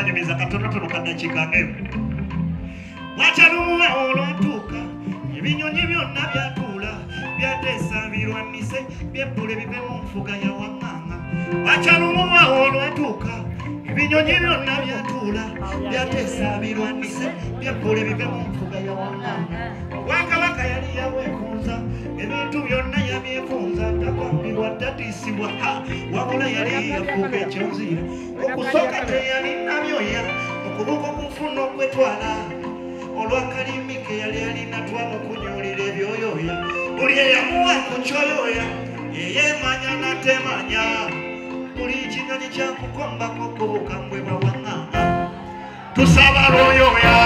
kanyumiza katonotono kadakikangemu wachaluwa olwatuuka ebinyonyi byonna byatuula byateesa birwanise byebbule bive mu nfuga ya Wanganga wachaluwa olwatuuka ebinyonyi byonna byatuula byateesa birwanise byebbule bive mu nfuga ya Wanganga Obwakabaka yali yaweefunza ebintu byonna yabyefunza takwambirwa tatiisibwa wabula yali yafuuka ekyonzira okusooka teyalina byoya okuboko kufuna okwetwala olw'akalimi ke yali alina twamukunyulira ebyoyoya buli eyamuwa ku kyoyoya eyeemanya natemanya buli kinyonyi kyakukombako kubukambwe bwa Wanganga tusaba lwoyoya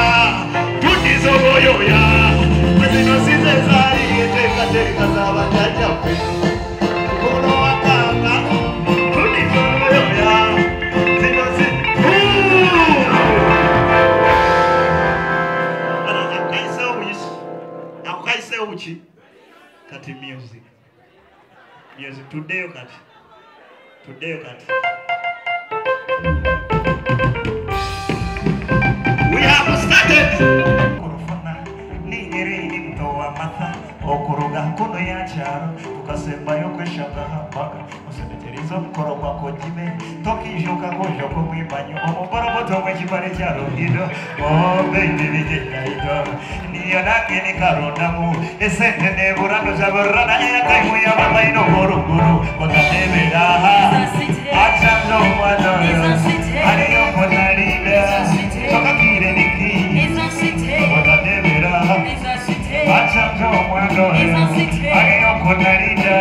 tudiza olwoyoya mwezino zize zaali enteekateeka z'abajjajjaffe ono Wanganga tudiza olwoyoya zino akukaisewo buki kati music tuddeyo kati we have started kurufuna ningeri nimtoa matha okuruga kono ya charo tukasembayo kweshanga hambaka useneterizo mkoro mwako jime tokijuka kojoko mwibanyo omuboroboto mwekibale cha rohido oh baby vijenaito niyo nange ni karondamu esente neburando zaborana yakaimu ya mamaino goruguru kotateberaha achanzo mwanoyo ariyo konalida tokakire niki kotateberaha achanzo mwanoyo ariyo konalida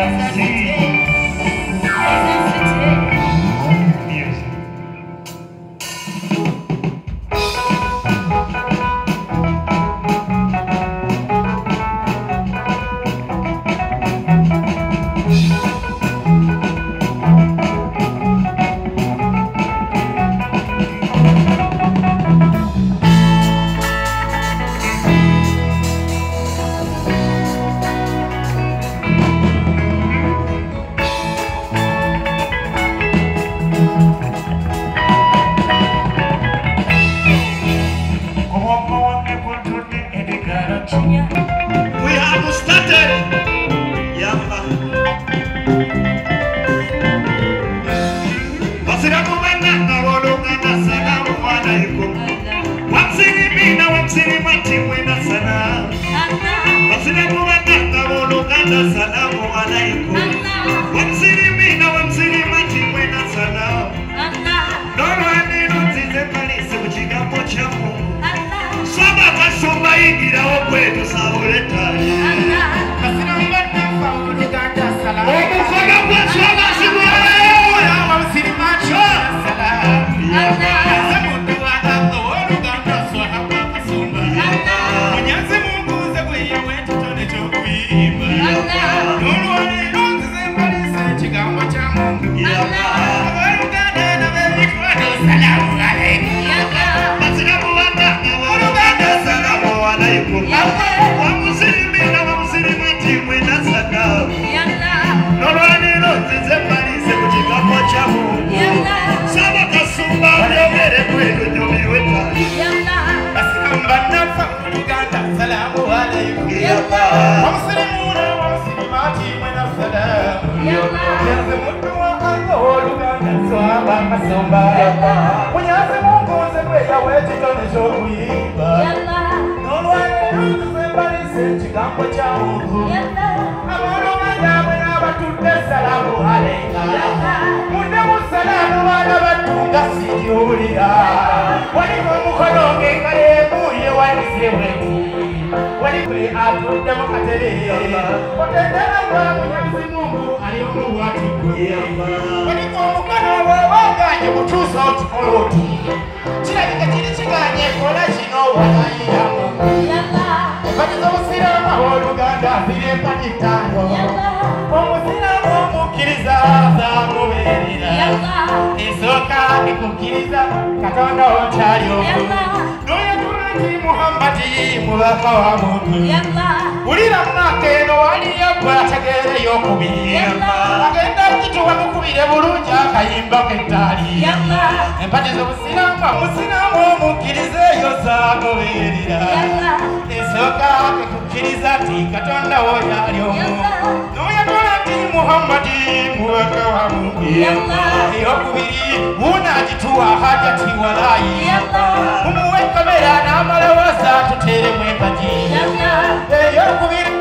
Katonda okyali oku nti Muhammadi mubaka wa muntu ulira munakeno waliyo bwategere yokubiri agenda kituwa mukubire bulungi akayimba k'ettaali empagi z'obusiramu musiramu omukkirize eyo zaagoberera esooka kekukkiriza nti Katonda woyo ali omu n'oyagala nti Muhammadi mubaka wa muntu eyokubiri wunagituwa hajati walayi mumuwe kamera n'amalawoza tuteremu empagi eyokubiri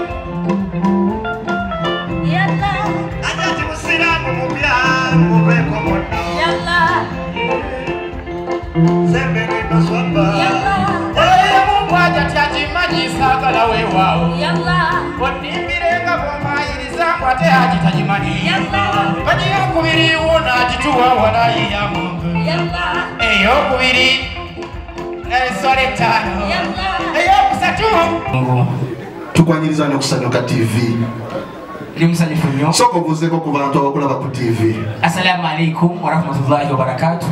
Ajati musiramu mupya mubeko mono Sembere no swamba Mungu ajati ajimanyi sagala weewaawo onimbirenga bw'omayiriza ate agitagimanyi empagi eyokubiri wunagituwa walayi ya Mungu eyokubiri eswala ettaano eyokusatu tukwanyiriza n'okusanyuka TV limusanyufu nnyo soko buzeeko ku bantu abakulaba ku TV. Assalamu alaikum warahmatullahi wabarakatuh.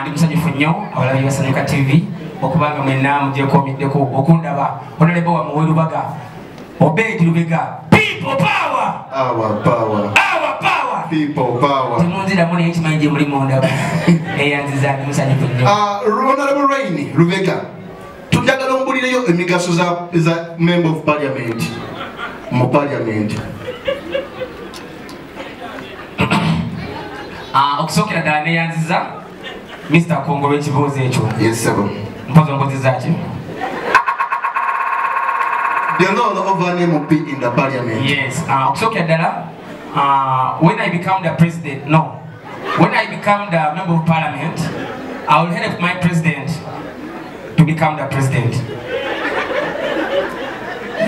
Ndi musanyufu nnyo abalabi basanyuka TV okubanga mwenna mugyekomiddeko okundaba Honorable wa Muwelu Baga Obedi Lubega people power Our power people power temunzira mune ekimanyi gye muli mundaba eyanziza ndi musanyufu nnyo. Honorable Rainy Lubega tujagala ombulireyo emigaso za member of parliament mu parliament. Okusookera ddala neyanziza Mr. Kongolo ekibuuzo ekyo. Yes sir. Mpozo mpoziza ki? The law of an MP in the parliament. Yes. Okusookera ddala when I become the president, no. When I become the member of parliament, I will help my president to become the president.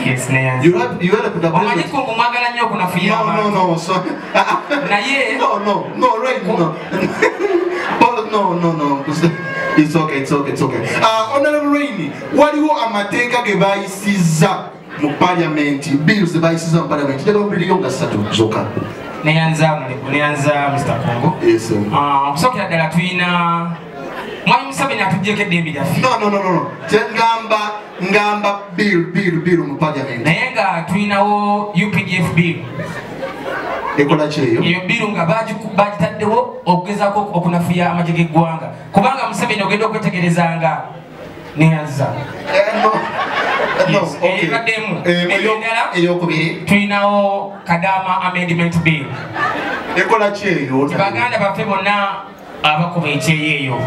Yes, neyanziza. You help the president. Omanyikungu mwagala nnyo okunafuya abantu. No, sorry. Naye No, right, no. No. It's okay. Honorable Rainy, waliwo amateeka ge bayisiza mu parliament, bills bayisiza mu parliament. Jalo biliyo nga 3 zoka. Neyanza Mr. Kongo. Yes sir. Okusookera ddala tuyina Mwami Museveni atuggyeko eddembe lyaffe. No. Ngamba bill mu parliament. Naye nga tuyinawo UPDF bill. Ekola kyeyo. Eyo bill nga bagitaddewo okugezaako okunafuya amagye g'eggwanga. Kubanga Museveni ogenda okwetegerezanga neyanza. No, okay. Eyokubiri. Tuyinawo Kadama amendment bill. Ekola kyeyo. Baganda baffe bonna abakuba ekyeyo.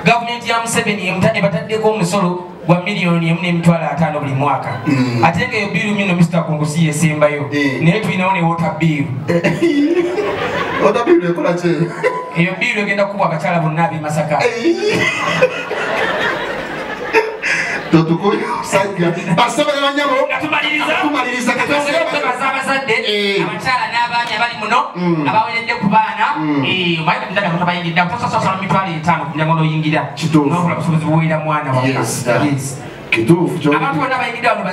Gavumenti ya Museveni ebataddeko omusolo gwa $1,500,000 buli mwaka. Ate nga eyo bill mino Mr. Kongo si yesembayo. Naye tuyinawo ne water bill. Water bill ekola kyeyo. Eyo bill egenda kuba abakyala bonna ab'e Masaka. Totukuyo sajja basaba abanyabo tumaliriza katongera okubaza abazadde abakyala n'abaana abali muno abaweredde ku baana omanyi kutanda muto bayingirira kusasasala $5,000 ku njango n'oyingira n'okola busobozi buweera mwana wa kituufu kyo abantu bonna bayingirira wano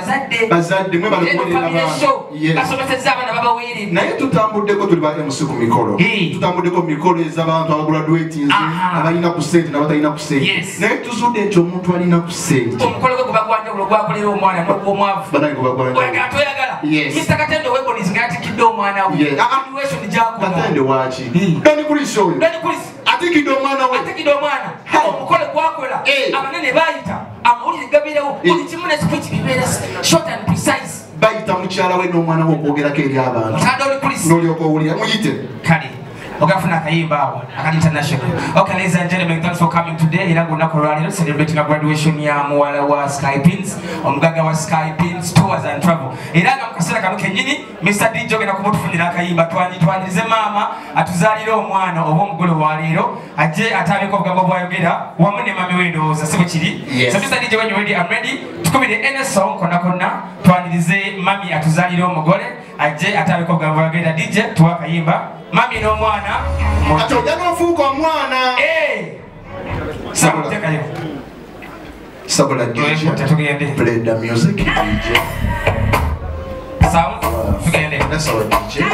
bazadde mwe balakuweerera basomesezza abaana babaweerera naye tutambuddeko tuli ba MC ku mikolo tutambuddeko mikolo ez'abantu abagraduates abalina ku ssente n'abatalina ku ssente naye tuzudde ekyo omuntu alina ku ssente omukolo gwe gubagwanjawulo gwakolera omwana n'ogw'omwavu banange gubagwanjawulo oyagala toyagala Mr. Katende Webonies ng'atikidde omwana we graduation gy'akola Katende waaki Dani Kulisi oyo atikidde omwana we omukolo gwakola abanene baayita amawulire gabeerawo buli kimu ne speech bibeera short and precise bayita mukyala we n'omwana we okwogerako eri abantu n'olyoka owulira muyite kale ogafuna akayimba awo aka international. Okay, ladies and gentlemen, thanks for coming today. Ila ngona kolwaliro celebrating a graduation ya muwala wa Skypins, omugaga wa Skypins Tours and Travel. Ila nga mukasera kano kenyini Mr. DJ ogenda kubutufunira akayimba twanirize mama atuzalira omwana oba omugole wa leero ajje atabeko obugambo bwayogera wamu ne mami wendowooza si bwe kiri. So Mr. DJ, when you're ready, I'm ready. Tukubire any song konna twanirize mami atuzalira omugole ajje atabeko obugambo bwayogera. DJ tuwa akayimba mami no mwana atoja no fuko mwana sawa tekayo sabula DJ play the music DJ sawa tugende that's our DJ